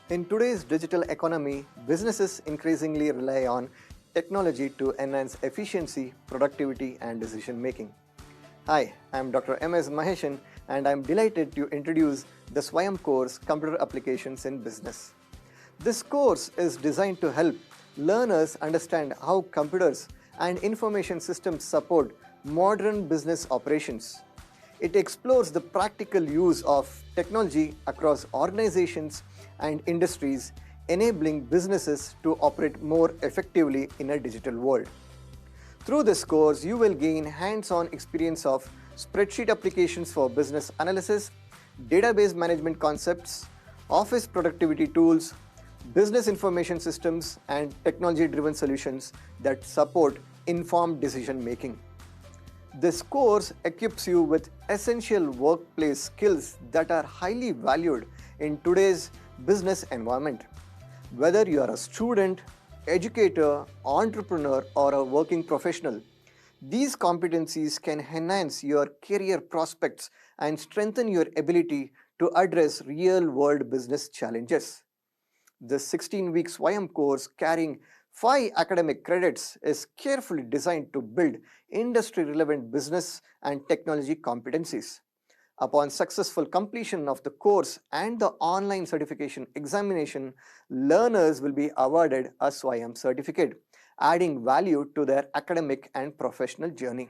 In today's digital economy, businesses increasingly rely on technology to enhance efficiency, productivity, and decision making. Hi, I'm Dr. M.S. Maheshan, and I'm delighted to introduce the SWAYAM course, Computer Applications in Business. This course is designed to help learners understand how computers and information systems support modern business operations. It explores the practical use of technology across organizations and industries, enabling businesses to operate more effectively in a digital world. Through this course, you will gain hands-on experience of spreadsheet applications for business analysis, database management concepts, office productivity tools, business information systems, and technology-driven solutions that support informed decision-making. This course equips you with essential workplace skills that are highly valued in today's business environment. Whether you are a student, educator, entrepreneur, or a working professional, these competencies can enhance your career prospects and strengthen your ability to address real-world business challenges. The 16-week SWAYAM course, carrying 5 academic credits, is carefully designed to build industry-relevant business and technology competencies. Upon successful completion of the course and the online certification examination, learners will be awarded a SWAYAM certificate, adding value to their academic and professional journey.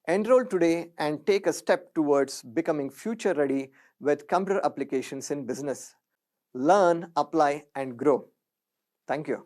Enroll today and take a step towards becoming future-ready with computer applications in business. Learn, apply, and grow. Thank you.